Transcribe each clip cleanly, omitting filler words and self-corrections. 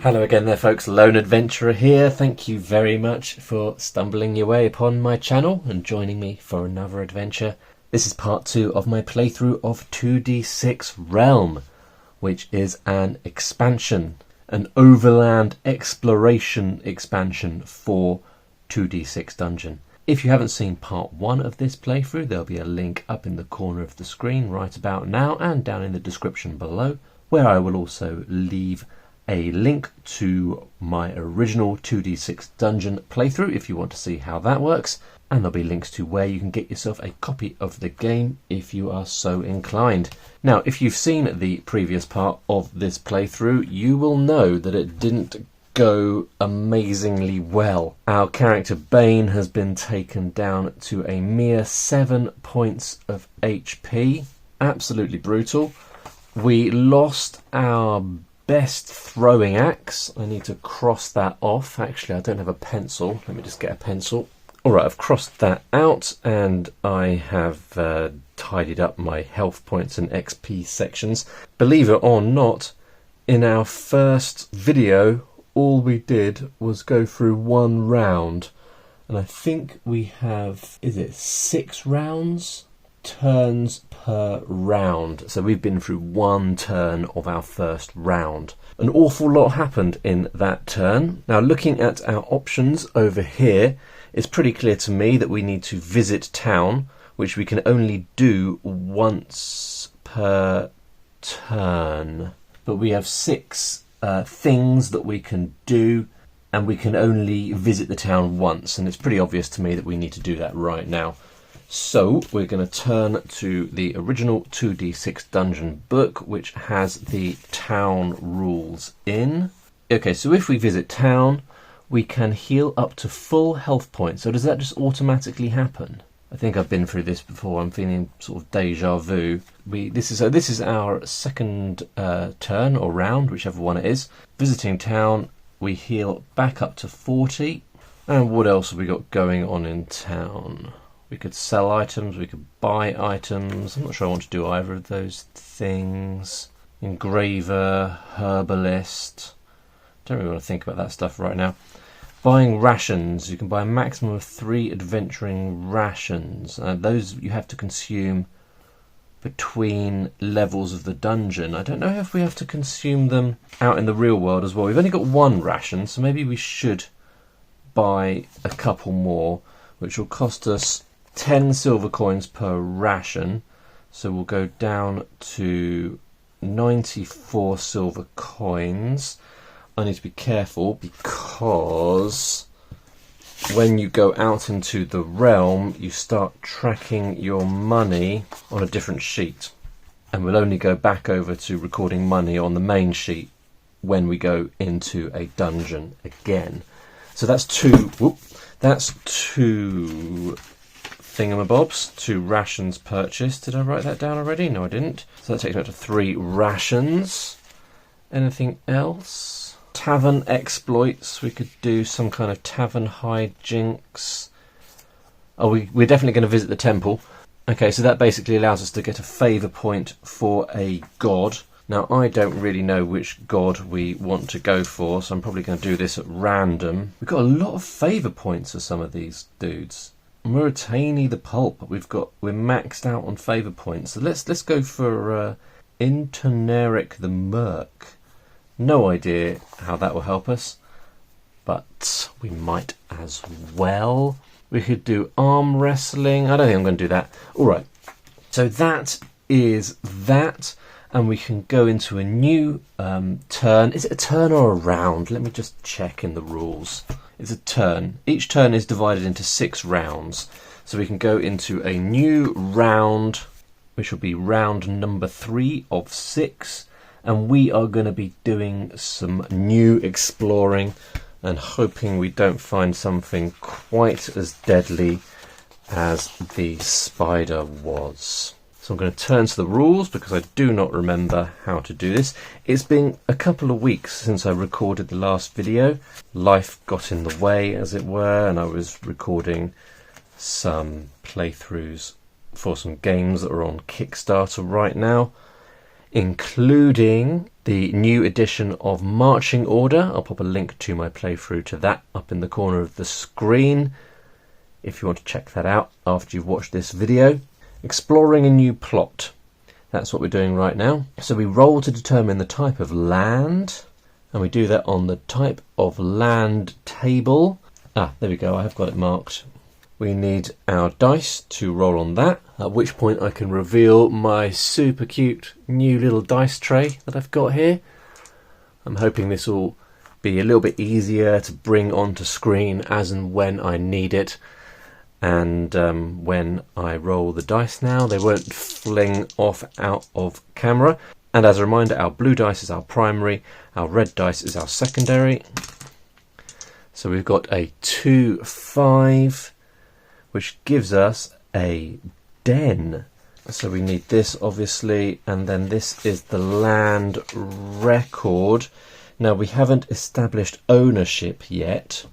Hello again there folks, Lone Adventurer here. Thank you very much for stumbling your way upon my channel and joining me for another adventure. This is part 2 of my playthrough of 2D6 Realm, which is an expansion, an overland exploration expansion for 2D6 Dungeon. If you haven't seen part 1 of this playthrough, there'll be a link up in the corner of the screen right about now and down in the description below, where I will also leave a link to my original 2D6 Dungeon playthrough if you want to see how that works, and there'll be links to where you can get yourself a copy of the game if you are so inclined. Now, if you've seen the previous part of this playthrough, you will know that it didn't go amazingly well. Our character Bane has been taken down to a mere 7 points of HP. Absolutely brutal. We lost our best throwing axe. I need to cross that off. Actually, I don't have a pencil. Let me just get a pencil. Alright, I've crossed that out and I have tidied up my health points and XP sections. Believe it or not, in our first video, all we did was go through one round. And I think we have, is it 6 rounds? Turns per round. So we've been through one turn of our first round. An awful lot happened in that turn. Now, looking at our options over here, it's pretty clear to me that we need to visit town, which we can only do once per turn. But we have 6 things that we can do, and we can only visit the town once, and it's pretty obvious to me that we need to do that right now. So we're going to turn to the original 2D6 Dungeon book, which has the town rules in. Okay, so if we visit town, we can heal up to full health points. So does that just automatically happen? I think I've been through this before. I'm feeling sort of deja vu. This is our second turn or round, whichever one it is. Visiting town, we heal back up to 40. And what else have we got going on in town? We could sell items, we could buy items. I'm not sure I want to do either of those things. Engraver, herbalist. Don't really want to think about that stuff right now. Buying rations. You can buy a maximum of 3 adventuring rations. Those you have to consume between levels of the dungeon. I don't know if we have to consume them out in the real world as well. We've only got 1 ration, so maybe we should buy a couple more, which will cost us 10 silver coins per ration, so we'll go down to 94 silver coins. I need to be careful because when you go out into the realm, you start tracking your money on a different sheet, and we'll only go back over to recording money on the main sheet when we go into a dungeon again. So that's 2 thingamabobs, 2 rations purchased. Did I write that down already? No, I didn't. So that takes me up to 3 rations. Anything else? Tavern exploits. We could do some kind of tavern hijinks. Oh, we're definitely going to visit the temple. Okay, so that basically allows us to get a favour point for a god. Now, I don't really know which god we want to go for, so I'm probably going to do this at random. We've got a lot of favour points for some of these dudes. Muratani the Pulp, we're maxed out on favour points. So let's go for Interneric the Merc. No idea how that will help us, but we might as well. We could do arm wrestling. I don't think I'm going to do that. Alright, so that is that, and we can go into a new turn. Is it a turn or a round? Let me just check in the rules. It's a turn. Each turn is divided into 6 rounds. So we can go into a new round, which will be round number 3 of 6. And we are going to be doing some new exploring and hoping we don't find something quite as deadly as the spider was. So I'm going to turn to the rules because I do not remember how to do this. It's been a couple of weeks since I recorded the last video. Life got in the way, as it were, and I was recording some playthroughs for some games that are on Kickstarter right now. including the new edition of Marching Order. I'll pop a link to my playthrough to that up in the corner of the screen if you want to check that out after you've watched this video. Exploring a new plot. That's what we're doing right now. So we roll to determine the type of land, and we do that on the type of land table. Ah, there we go, I have got it marked. We need our dice to roll on that, at which point I can reveal my super cute new little dice tray that I've got here. I'm hoping this will be a little bit easier to bring onto screen as and when I need it. And when I roll the dice now, they won't fling off out of camera. And as a reminder, our blue dice is our primary, our red dice is our secondary. So we've got a 2-5, which gives us a den. So we need this, obviously, and then this is the land record. Now, we haven't established ownership yet,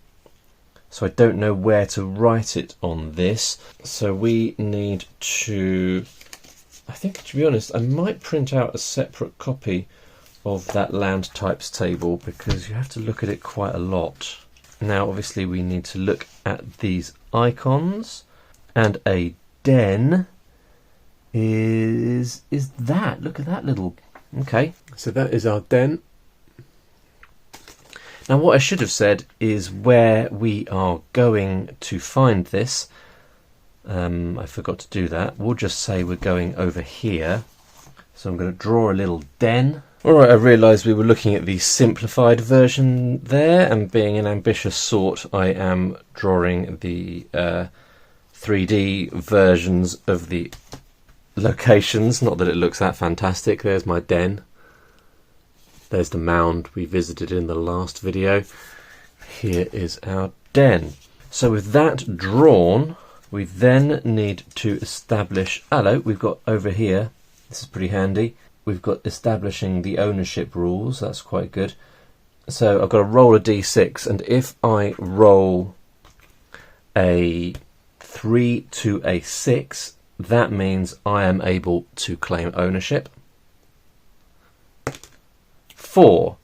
so I don't know where to write it on this. So we need to, I think, to be honest, I might print out a separate copy of that land types table, because you have to look at it quite a lot. Now, obviously, we need to look at these icons, and a den is that. Look at that little, okay, so that is our den. Now, what I should have said is where we are going to find this. I forgot to do that. We'll just say we're going over here. So I'm going to draw a little den. Alright, I realised we were looking at the simplified version there, and being an ambitious sort, I am drawing the 3D versions of the locations. Not that it looks that fantastic. There's my den. There's the mound we visited in the last video. Here is our den. So with that drawn, we then need to establish, hello, we've got over here, this is pretty handy, we've got establishing the ownership rules. That's quite good. So I've got to roll a d6, and if I roll a 3 to a 6, that means I am able to claim ownership. 4.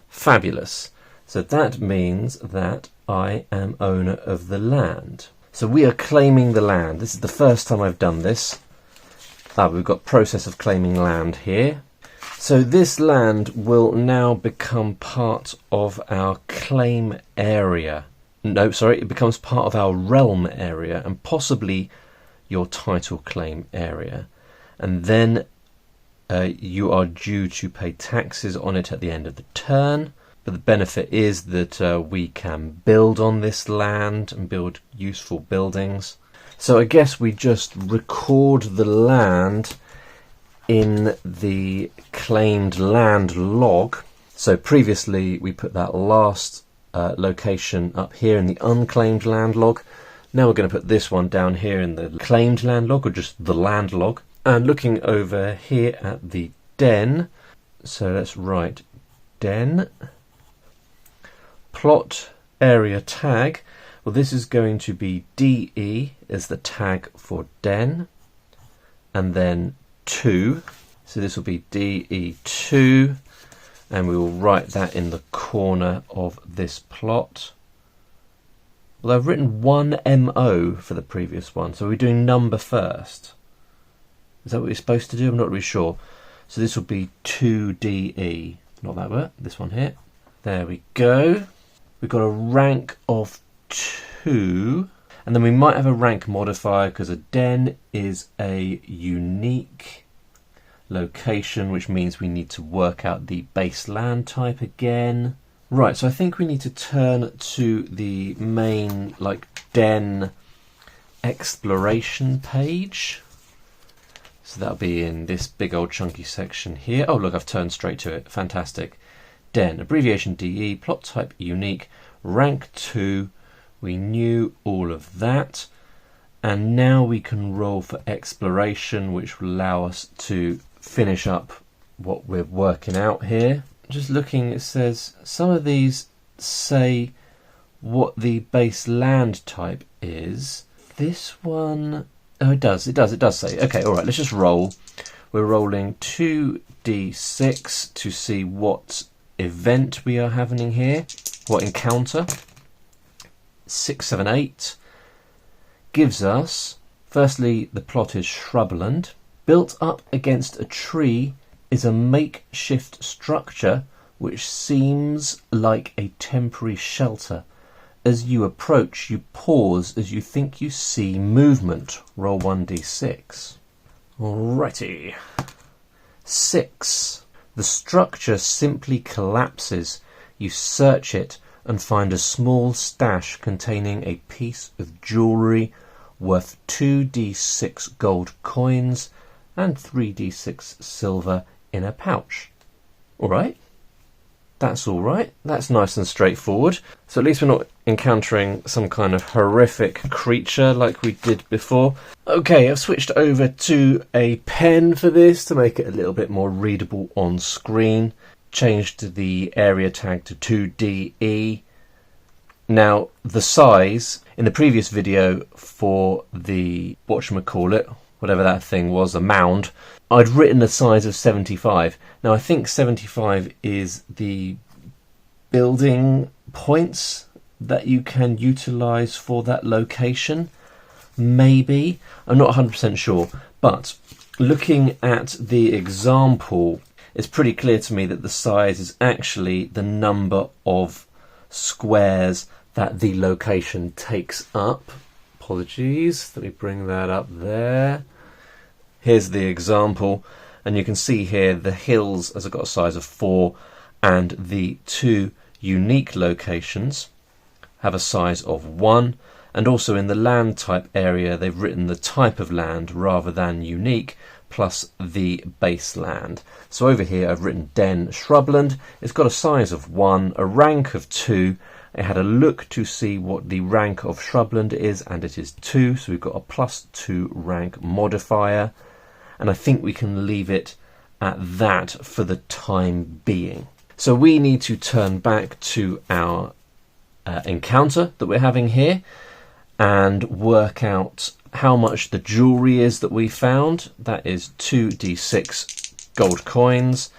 Fabulous. So that means that I am owner of the land. So we are claiming the land. This is the first time I've done this. We've got process of claiming land here. So this land will now become part of our claim area. No, sorry, it becomes part of our realm area, and possibly your title claim area. And then you are due to pay taxes on it at the end of the turn. But the benefit is that we can build on this land and build useful buildings. So I guess we just record the land in the claimed land log. So previously we put that last location up here in the unclaimed land log. Now we're going to put this one down here in the claimed land log, or just the land log. And looking over here at the den, so let's write den, plot area tag. Well, this is going to be DE as the tag for den, and then 2. So this will be DE2, and we will write that in the corner of this plot. Well, I've written 1MO for the previous one, so we're doing number first. Is that what you're supposed to do? I'm not really sure. So this will be 2DE. Not that word, this one here. There we go. We've got a rank of 2. And then we might have a rank modifier, because a den is a unique location, which means we need to work out the base land type again. Right, so I think we need to turn to the main den exploration page. So that'll be in this big old chunky section here. Oh look, I've turned straight to it. Fantastic. Den, abbreviation DE, plot type unique, rank 2. We knew all of that. And now we can roll for exploration, which will allow us to finish up what we're working out here. Just looking, it says some of these say what the base land type is. This one, oh, it does say. Okay, all right, let's just roll. We're rolling 2d6 to see what event we are having here, what encounter. 6, 7, 8 gives us, firstly, the plot is shrubland. Built up against a tree is a makeshift structure which seems like a temporary shelter. As you approach, you pause as you think you see movement. Roll 1d6. Alrighty. 6. The structure simply collapses. You search it and find a small stash containing a piece of jewellery worth 2d6 gold coins and 3d6 silver in a pouch. Alright. That's alright. That's nice and straightforward. So at least we're not encountering some kind of horrific creature like we did before. Okay, I've switched over to a pen for this to make it a little bit more readable on screen. Changed the area tag to 2DE. Now, the size, in the previous video for the, whatchamacallit, whatever that thing was, a mound, I'd written a size of 75. Now, I think 75 is the building points that you can utilise for that location. Maybe. I'm not 100% sure. But looking at the example, it's pretty clear to me that the size is actually the number of squares that the location takes up. Apologies, let me bring that up there. Here's the example, and you can see here the hills has got a size of 4, and the 2 unique locations have a size of 1, and also in the land type area they've written the type of land rather than unique, plus the base land. So over here I've written Den Shrubland. It's got a size of 1, a rank of 2. I had a look to see what the rank of Shrubland is, and it is 2, so we've got a +2 rank modifier, and I think we can leave it at that for the time being. So we need to turn back to our encounter that we're having here and work out how much the jewellery is that we found. That is 2d6 gold coins.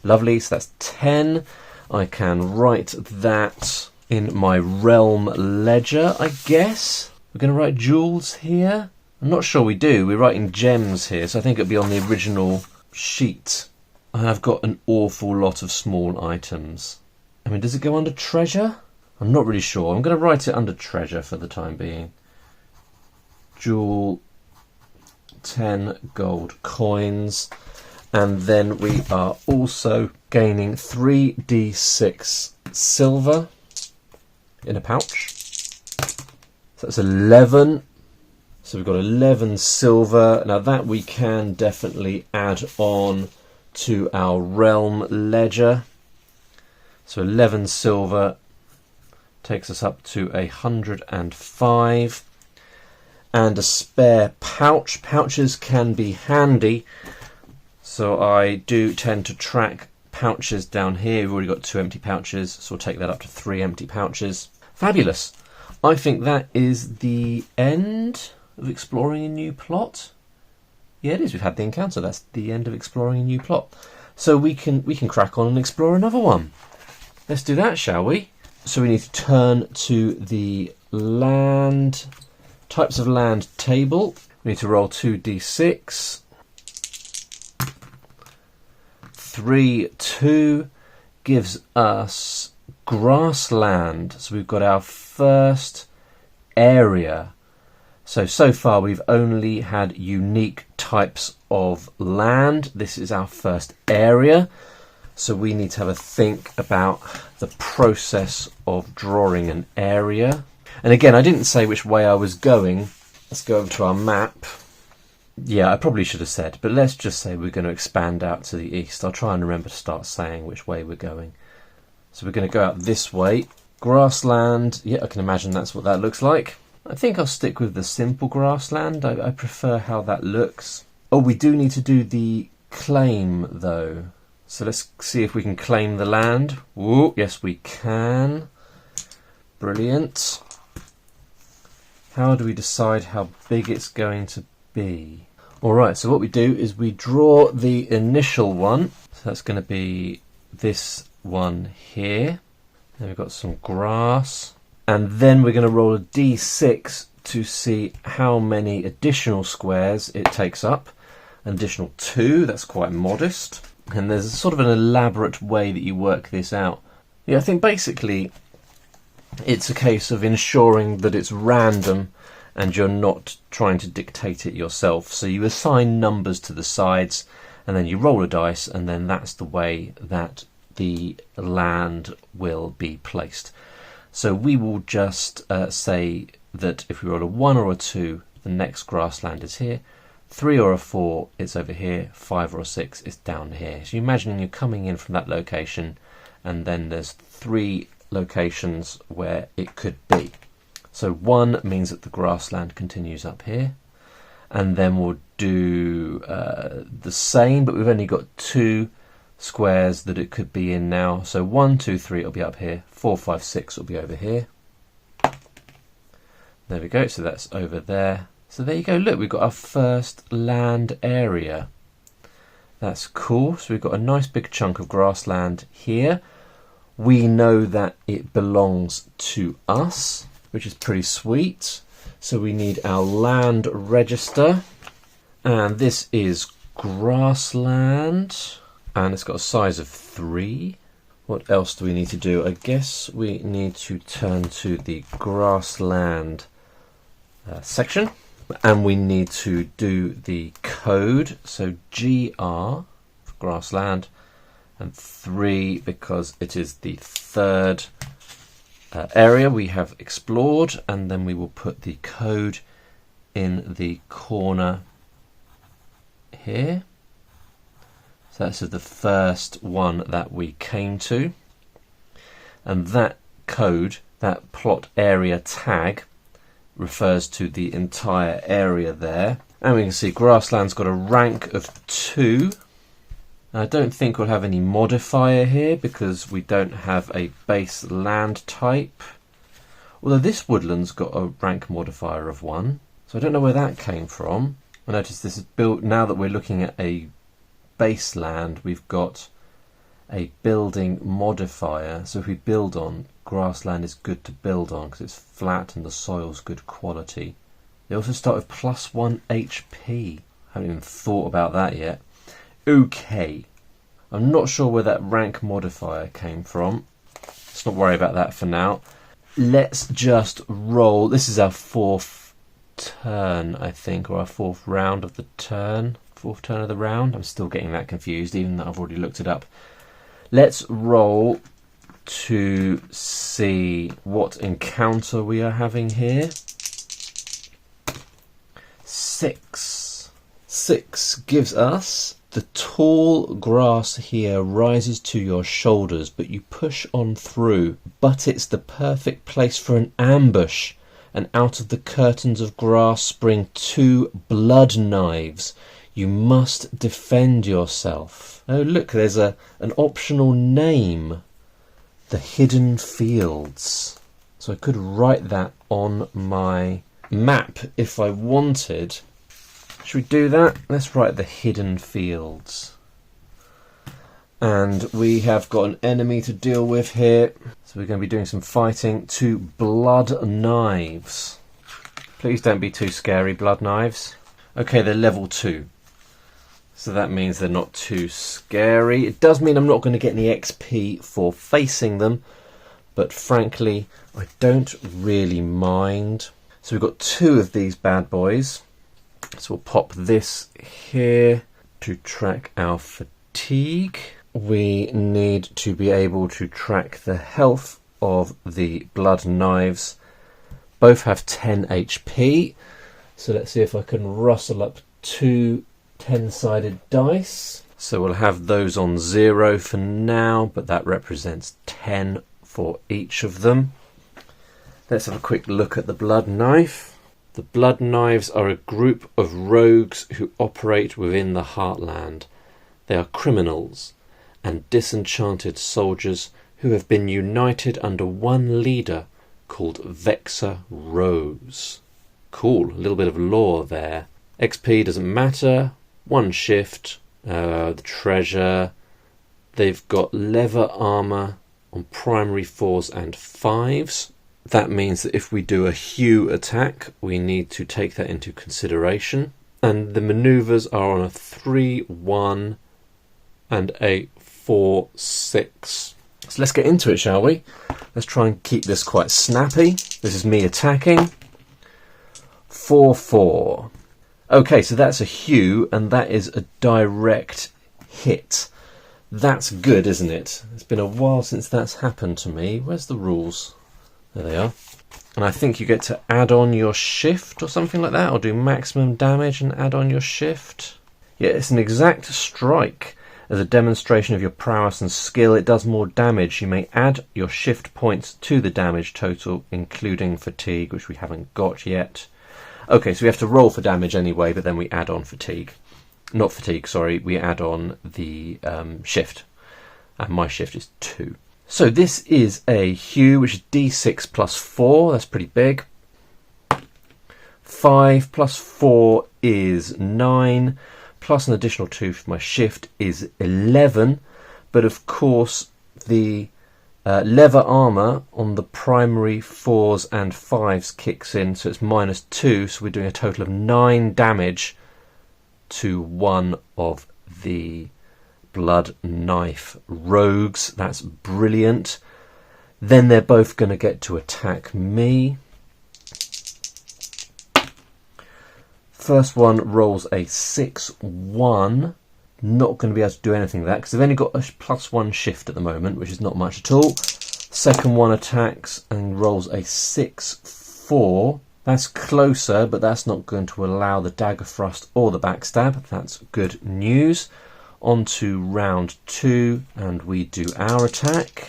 Lovely, so that's 10. I can write that in my realm ledger, I guess. We're going to write jewels here. I'm not sure we do. We're writing gems here, so I think it'll be on the original sheet. And I've got an awful lot of small items. I mean, does it go under treasure? I'm not really sure. I'm going to write it under treasure for the time being. Jewel, 10 gold coins. And then we are also gaining 3d6 silver in a pouch. So that's 11. So we've got 11 silver. Now that we can definitely add on to our realm ledger. So 11 silver takes us up to 105. And a spare pouch. Pouches can be handy. So I do tend to track pouches down here. We've already got 2 empty pouches, so we'll take that up to 3 empty pouches. Fabulous. I think that is the end of exploring a new plot. Yeah, it is. We've had the encounter. That's the end of exploring a new plot. So we can crack on and explore another one. Let's do that, shall we? So we need to turn to the land, types of land table. We need to roll 2d6. 3, 2 gives us grassland. So we've got our first area. So far we've only had unique types of land. This is our first area. So we need to have a think about the process of drawing an area. And again, I didn't say which way I was going. Let's go over to our map. Yeah, I probably should have said, but let's just say we're going to expand out to the east. I'll try and remember to start saying which way we're going. So we're going to go out this way. Grassland. Yeah, I can imagine that's what that looks like. I think I'll stick with the simple grassland. I prefer how that looks. Oh, we do need to do the claim, though. So let's see if we can claim the land. Whoa, yes, we can. Brilliant. How do we decide how big it's going to be? Alright, so what we do is we draw the initial one. So that's going to be this one here. Then we've got some grass. And then we're going to roll a d6 to see how many additional squares it takes up. An additional 2, that's quite modest. And there's sort of an elaborate way that you work this out. Yeah, I think basically it's a case of ensuring that it's random and you're not trying to dictate it yourself. So you assign numbers to the sides and then you roll a dice, and then that's the way that the land will be placed. So we will just say that if we roll a 1 or a 2, the next grassland is here. 3 or a 4, it's over here. 5 or a 6, it's down here. So you imagine you're coming in from that location, and then there's 3 locations where it could be. So 1 means that the grassland continues up here, and then we'll do the same, but we've only got 2 squares that it could be in now. So 1, 2, 3, it'll be up here. 4, 5, 6 will be over here. There we go, so that's over there. So there you go, look, we've got our first land area. That's cool. So we've got a nice big chunk of grassland here. We know that it belongs to us, which is pretty sweet. So we need our land register. And this is grassland. And it's got a size of 3. What else do we need to do? I guess we need to turn to the grassland section. And we need to do the code. So GR for grassland. And 3 because it is the 3rd area we have explored. And then we will put the code in the corner here. So that's the first one that we came to. And that code, that plot area tag, refers to the entire area there. And we can see grassland's got a rank of 2. I don't think we'll have any modifier here because we don't have a base land type. Although this woodland's got a rank modifier of 1. So I don't know where that came from. I notice this is built, now that we're looking at a base land, we've got a building modifier. So if we build on, grassland is good to build on because it's flat and the soil's good quality. They also start with +1 HP. I haven't even thought about that yet. Okay, I'm not sure where that rank modifier came from. Let's not worry about that for now. Let's just roll. This is our 4th turn, I think, or our 4th round of the turn. 4th turn of the round. I'm still getting that confused, even though I've already looked it up. Let's roll to see what encounter we are having here. 6. 6 gives us the tall grass here rises to your shoulders, but you push on through. But it's the perfect place for an ambush. And out of the curtains of grass spring 2 blood knives. You must defend yourself. Oh, look, there's an optional name. The Hidden Fields. So I could write that on my map if I wanted. Should we do that? Let's write the Hidden Fields. And we have got an enemy to deal with here. So we're going to be doing some fighting. 2 blood knives. Please don't be too scary, blood knives. Okay, they're level 2. So that means they're not too scary. It does mean I'm not going to get any XP for facing them. But frankly, I don't really mind. So we've got 2 of these bad boys. So we'll pop this here to track our fatigue. We need to be able to track the health of the blood knives. Both have 10 HP. So let's see if I can rustle up 2 10-sided dice. So we'll have those on 0 for now, but that represents 10 for each of them. Let's have a quick look at the blood knife. The blood knives are a group of rogues who operate within the Heartland. They are criminals and disenchanted soldiers who have been united under one leader called Vexor Rose. Cool, a little bit of lore there. XP doesn't matter. 1 shift. The treasure. They've got leather armour on primary 4s and 5s. That means that if we do a Hue attack, we need to take that into consideration. And the manoeuvres are on a 3, 1 and a 4, 6. So let's get into it, shall we? Let's try and keep this quite snappy. This is me attacking. 4, 4. Okay, so that's a Hue, and that is a direct hit. That's good, isn't it? It's been a while since that's happened to me. Where's the rules? There they are. And I think you get to add on your shift or something like that, or do maximum damage and add on your shift. Yeah, it's an exact strike. As a demonstration of your prowess and skill, it does more damage. You may add your shift points to the damage total, including fatigue, which we haven't got yet. Okay, so we have to roll for damage anyway, but then we add on fatigue. Not fatigue, sorry, we add on the shift. And my shift is 2. So this is a Hue, which is D6 plus 4. That's pretty big. 5 plus 4 is 9. Plus an additional 2 for my shift is 11. But of course, the leather armour on the primary 4s and 5s kicks in. So it's minus 2. So we're doing a total of 9 damage to one of the blood knife rogues. That's brilliant. Then they're both going to get to attack me. First one rolls a 6, 1. Not going to be able to do anything with that because they've only got a +1 shift at the moment, which is not much at all. Second one attacks and rolls a 6, 4. That's closer, but that's not going to allow the dagger thrust or the backstab. That's good news. On to round 2, and we do our attack.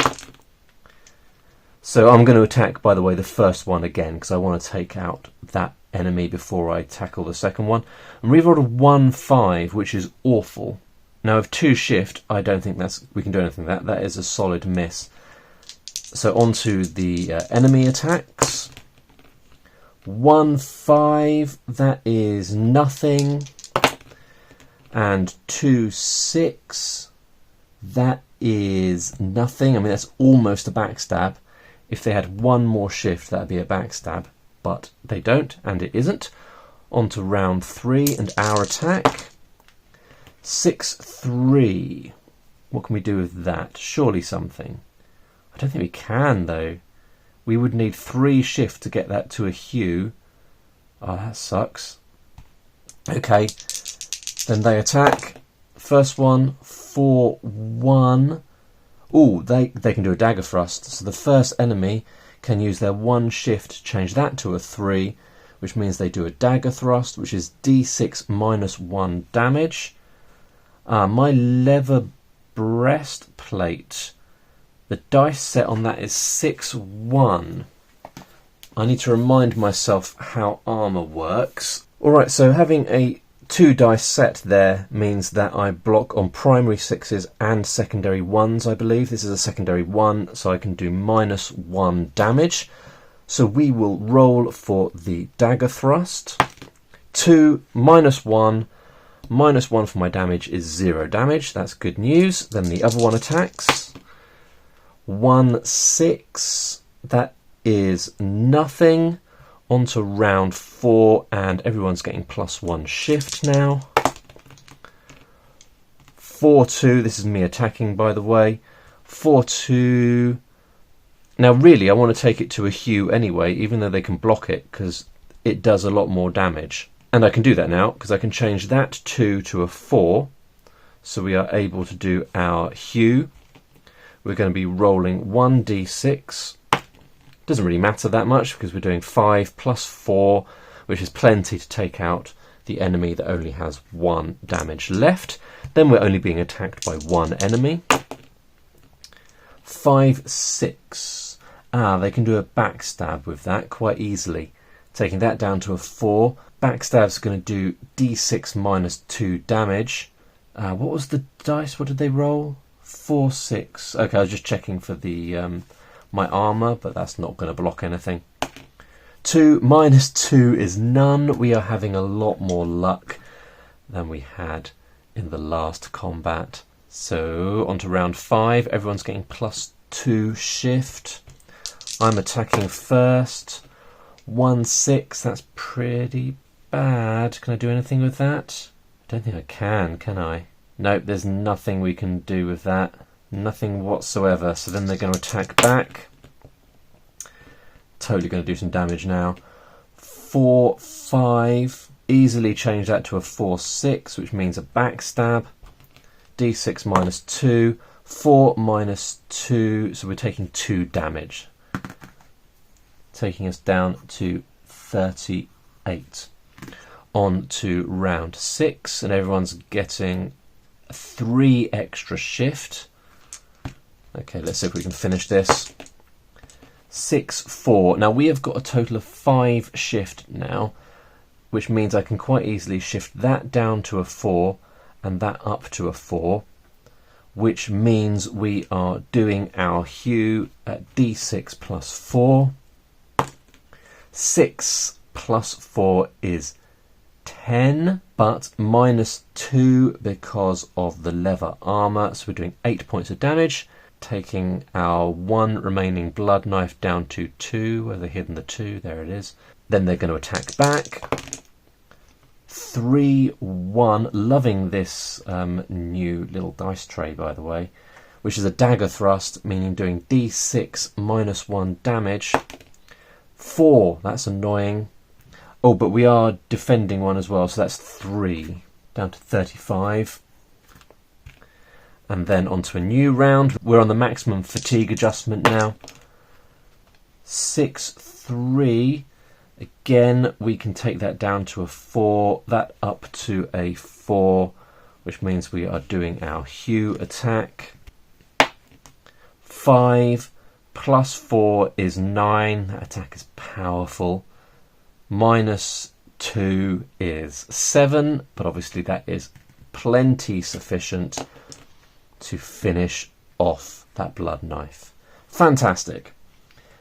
So I'm going to attack, by the way, the first one again, because I want to take out that enemy before I tackle the second one. And we've rolled a 1, 5, which is awful. Now with 2 shift, I don't think we can do anything with that. That is a solid miss. So on to the enemy attacks. 1, 5, that is nothing. And 2, 6, that is nothing. I mean, that's almost a backstab. If they had 1 more shift, that would be a backstab, but they don't, and it isn't. On to round 3 and our attack. 6, 3. What can we do with that? Surely something. I don't think we can, though. We would need 3 shift to get that to a Hue. Oh, that sucks. Okay. Then they attack. First one, 4, 1. Ooh, they can do a dagger thrust. So the first enemy can use their 1 shift to change that to a 3, which means they do a dagger thrust, which is D6 minus 1 damage. My leather breastplate, the dice set on that is 6, 1. I need to remind myself how armour works. Alright, so having a 2 dice set there means that I block on primary 6s and secondary 1s, I believe. This is a secondary 1, so I can do minus 1 damage. So we will roll for the dagger thrust. 2, minus 1. Minus 1 for my damage is 0 damage. That's good news. Then the other one attacks. 1, 6. That is nothing. On to round 4, and everyone's getting +1 shift now. 4, 2, this is me attacking, by the way. 4, 2. Now really I want to take it to a Hue anyway, even though they can block it, because it does a lot more damage. And I can do that now, because I can change that 2 to a 4. So we are able to do our Hue. We're going to be rolling 1d6. Doesn't really matter that much because we're doing 5 plus 4, which is plenty to take out the enemy that only has 1 damage left. Then we're only being attacked by 1 enemy. 5, 6. They can do a backstab with that quite easily. Taking that down to a 4. Backstab's going to do d6 minus 2 damage. What was the dice? What did they roll? 4, 6. Okay, I was just checking for the my armour, but that's not going to block anything. 2 minus 2 is none. We are having a lot more luck than we had in the last combat. So on to round 5. Everyone's getting +2 shift. I'm attacking first. 1, 6. That's pretty bad. Can I do anything with that? I don't think I can I? Nope, there's nothing we can do with that. Nothing whatsoever. So then they're going to attack back. Totally going to do some damage now. 4, 5. Easily change that to a 4, 6, which means a backstab. D6 minus 2. 4 minus 2. So we're taking 2 damage. Taking us down to 38. On to round 6. And everyone's getting 3 extra shift. Okay, let's see if we can finish this. 6, 4. Now we have got a total of 5 shift now, which means I can quite easily shift that down to a 4 and that up to a 4, which means we are doing our hue at D6 plus 4. 6 plus 4 is 10, but minus 2 because of the leather armour, so we're doing 8 points of damage. Taking our 1 remaining blood knife down to 2. Where they've hidden the 2, there it is. Then they're going to attack back. 3, 1. Loving this new little dice tray, by the way, which is a dagger thrust, meaning doing D6 minus 1 damage. 4, that's annoying. Oh, but we are defending 1 as well, so that's 3. Down to 35. And then onto a new round. We're on the maximum fatigue adjustment now. 6, 3. Again, we can take that down to a 4. That up to a 4, which means we are doing our hue attack. 5 plus 4 is 9. That attack is powerful. Minus 2 is 7, but obviously that is plenty sufficient to finish off that blood knife. Fantastic.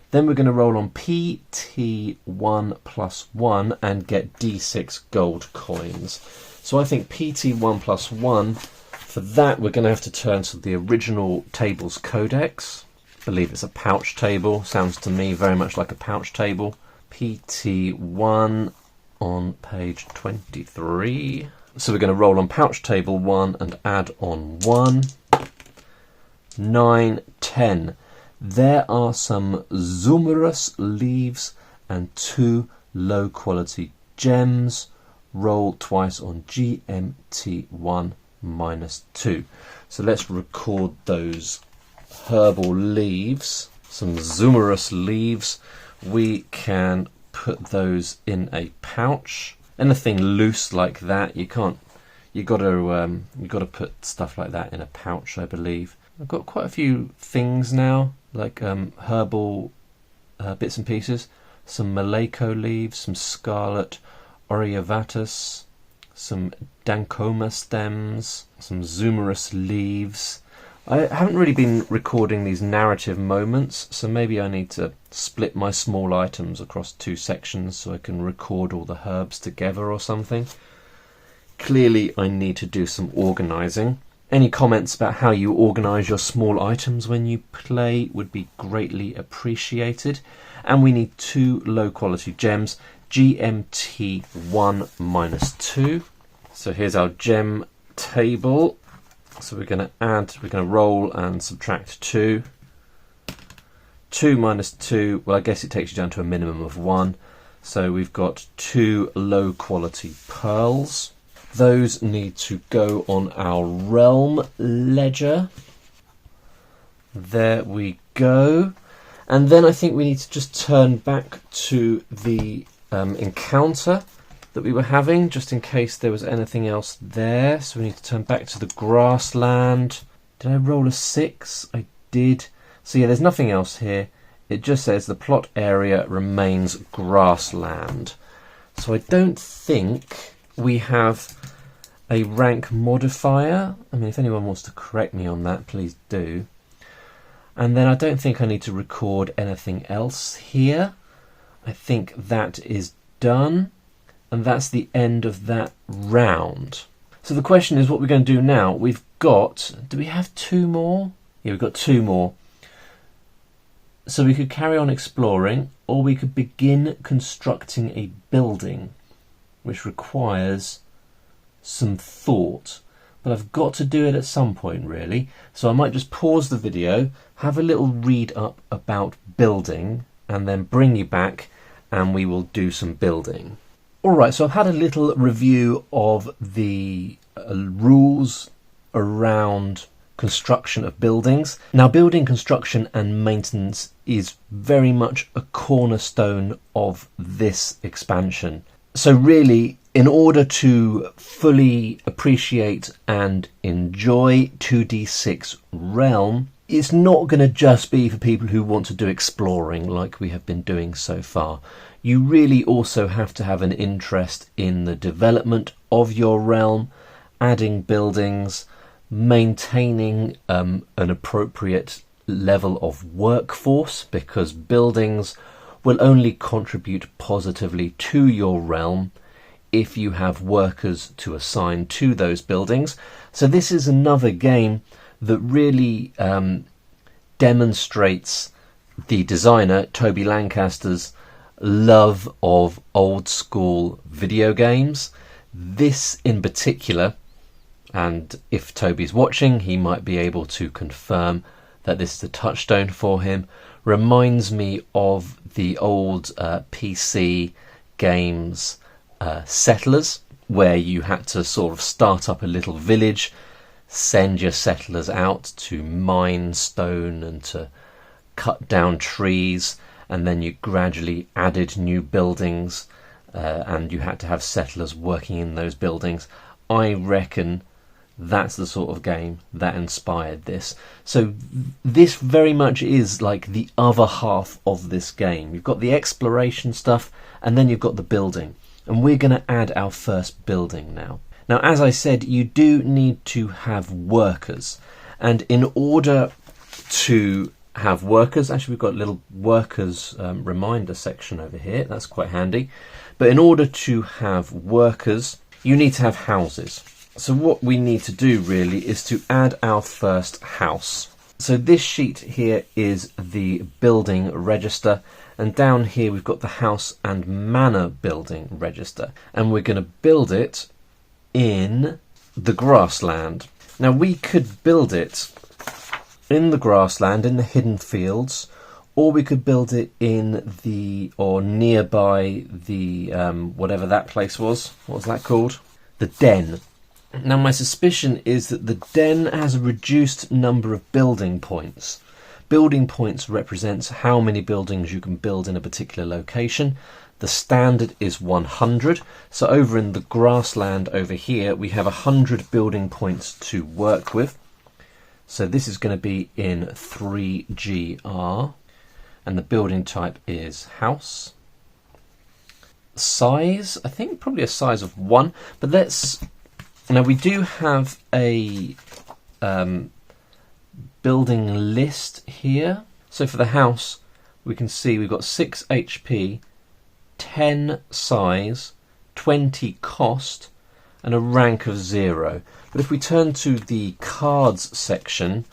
Then we're going to roll on PT1 plus 1 and get D6 gold coins. So I think PT1 plus 1, for that we're going to have to turn to the original table's codex. I believe it's a pouch table. Sounds to me very much like a pouch table. PT1 on page 23. So we're going to roll on pouch table 1 and add on 1. 9, 10. There are some Zumerus leaves and 2 low quality gems. Roll twice on GMT1 minus 2. So let's record those herbal leaves, some Zumerus leaves. We can put those in a pouch. Anything loose like that, you can't. You got to put stuff like that in a pouch, I believe. I've got quite a few things now, like herbal bits and pieces. Some Maleko leaves, some scarlet Oreovatus, some Dancoma stems, some Zumerus leaves. I haven't really been recording these narrative moments, so maybe I need to split my small items across 2 sections so I can record all the herbs together or something. Clearly I need to do some organising. Any comments about how you organise your small items when you play would be greatly appreciated. And we need 2 low quality gems, GMT1 minus 2. So here's our gem table. So we're going to roll and subtract 2. 2 minus 2, well I guess it takes you down to a minimum of 1. So we've got 2 low quality pearls. Those need to go on our realm ledger. There we go. And then I think we need to just turn back to the encounter that we were having, just in case there was anything else there. So we need to turn back to the grassland. Did I roll a 6? I did. So yeah, there's nothing else here. It just says the plot area remains grassland. So I don't think we have a rank modifier. I mean, if anyone wants to correct me on that, please do. And then I don't think I need to record anything else here. I think that is done, and that's the end of that round. So the question is what we're going to do now. We've got, do we have 2 more? Yeah, we've got 2 more. So we could carry on exploring, or we could begin constructing a building, which requires some thought. But I've got to do it at some point, really. So I might just pause the video, have a little read up about building, and then bring you back and we will do some building. Alright, so I've had a little review of the rules around construction of buildings. Now, building construction and maintenance is very much a cornerstone of this expansion. So really, in order to fully appreciate and enjoy 2D6 Realm, it's not going to just be for people who want to do exploring like we have been doing so far. You really also have to have an interest in the development of your realm, adding buildings, maintaining an appropriate level of workforce, because buildings will only contribute positively to your realm if you have workers to assign to those buildings. So this is another game that really demonstrates the designer, Toby Lancaster's, love of old school video games. This in particular, and if Toby's watching, he might be able to confirm that this is a touchstone for him, reminds me of the old PC games Settlers, where you had to sort of start up a little village, send your settlers out to mine stone and to cut down trees, and then you gradually added new buildings, and you had to have settlers working in those buildings. I reckon that's the sort of game that inspired this. So this very much is like the other half of this game. You've got the exploration stuff, and then you've got the building. And we're going to add our first building now. Now, as I said, you do need to have workers. And in order to have workers, actually we've got a little workers reminder section over here. That's quite handy. But in order to have workers, you need to have houses. So what we need to do really is to add our first house. So this sheet here is the building register, and down here we've got the house and manor building register, and we're going to build it in the grassland. Now we could build it in the grassland, in the hidden fields, or we could build it in the, or nearby the, whatever that place was. What was that called? The den. Now my suspicion is that the den has a reduced number of building points. Building points represents how many buildings you can build in a particular location. The standard is 100. So over in the grassland over here, we have 100 building points to work with. So this is going to be in 3GR. And the building type is house. Size, I think probably a size of 1. But let's... Now we do have a building list here. So for the house, we can see we've got 6 HP, 10 size, 20 cost, and a rank of 0. But if we turn to the cards section,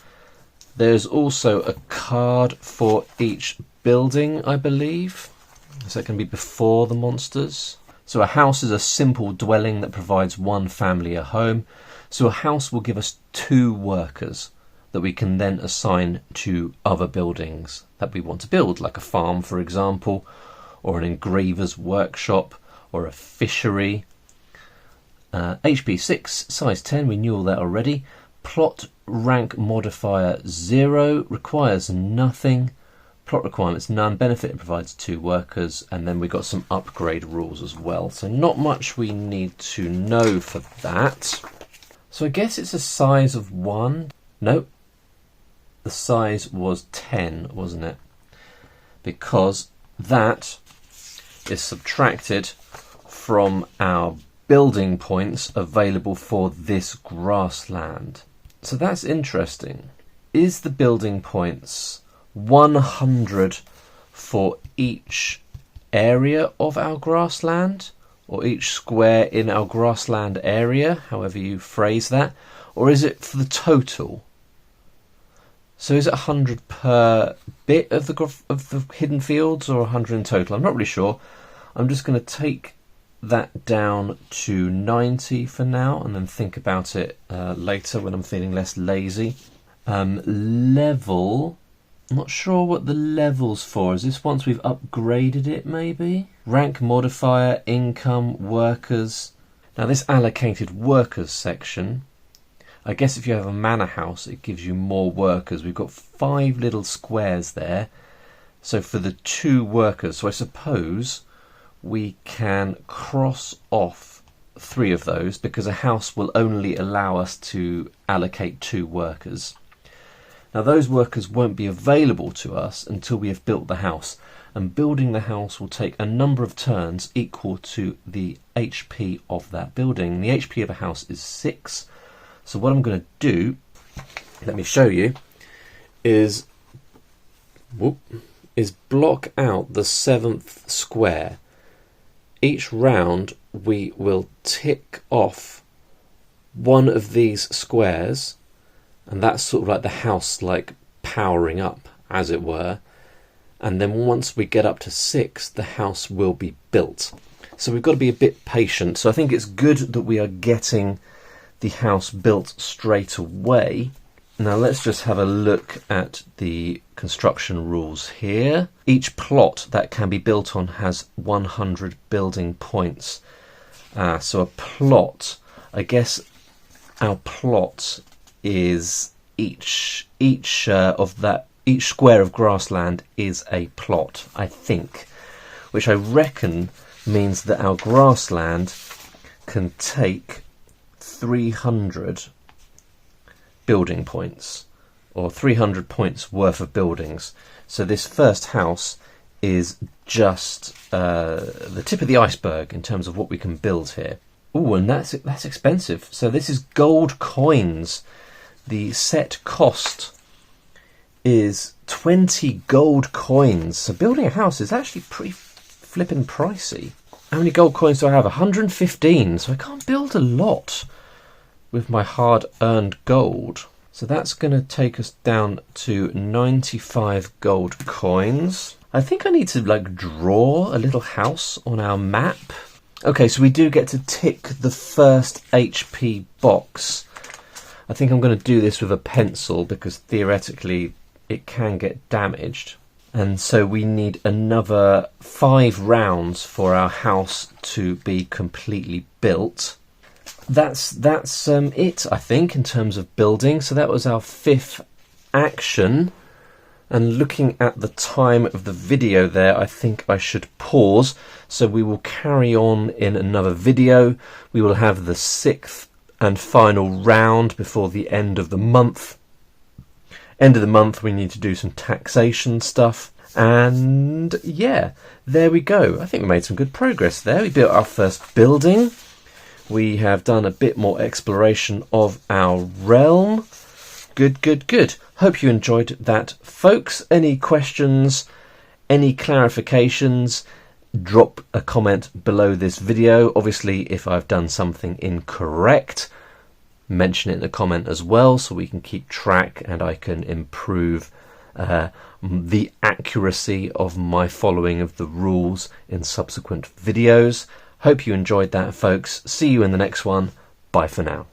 there's also a card for each building, I believe. So that can be before the monsters. So a house is a simple dwelling that provides one family a home. So a house will give us 2 workers that we can then assign to other buildings that we want to build, like a farm, for example, or an engraver's workshop, or a fishery. HP 6, size 10, we knew all that already. Plot rank modifier 0, requires nothing. Plot requirements none, benefit it provides 2 workers, and then we've got some upgrade rules as well. So not much we need to know for that. So I guess it's a size of 1. Nope. The size was 10, wasn't it? Because that is subtracted from our building points available for this grassland. So that's interesting. Is the building points 100 for each area of our grassland, or each square in our grassland area, however you phrase that, or is it for the total? So is it 100 per bit of the hidden fields, or 100 in total? I'm not really sure. I'm just going to take that down to 90 for now, and then think about it later when I'm feeling less lazy. Level, I'm not sure what the level's for. Is this once we've upgraded it, maybe? Rank modifier, income, workers. Now this allocated workers section, I guess if you have a manor house, it gives you more workers. We've got 5 little squares there. So for the 2 workers, so I suppose we can cross off 3 of those, because a house will only allow us to allocate 2 workers. Now those workers won't be available to us until we have built the house, and building the house will take a number of turns equal to the HP of that building. The HP of a house is 6. So what I'm going to do, let me show you, is block out the 7th square. Each round we will tick off one of these squares, and that's sort of like the house like powering up, as it were. And then once we get up to 6, the house will be built. So we've got to be a bit patient. So I think it's good that we are getting the house built straight away. Now let's just have a look at the construction rules here. Each plot that can be built on has 100 building points. So a plot, I guess our plot is each square of grassland is a plot, I think, which I reckon means that our grassland can take 300 building points, or 300 points worth of buildings. So this first house is just the tip of the iceberg in terms of what we can build here. Oh, and that's expensive. So this is gold coins. The set cost is 20 gold coins. So building a house is actually pretty flippin' pricey. How many gold coins do I have? 115. So I can't build a lot with my hard-earned gold. So that's going to take us down to 95 gold coins. I think I need to like draw a little house on our map. Okay, so we do get to tick the first HP box. I think I'm going to do this with a pencil because theoretically it can get damaged. And so we need another 5 rounds for our house to be completely built. That's it, I think, in terms of building. So that was our 5th action. And looking at the time of the video there, I think I should pause. So we will carry on in another video. We will have the 6th and final round before the end of the month. End of the month, we need to do some taxation stuff. And yeah, there we go. I think we made some good progress there. We built our first building. We have done a bit more exploration of our realm. Good, good, good. Hope you enjoyed that, folks. Any questions, any clarifications, drop a comment below this video. Obviously, if I've done something incorrect, mention it in a comment as well so we can keep track and I can improve the accuracy of my following of the rules in subsequent videos. Hope you enjoyed that, folks. See you in the next one. Bye for now.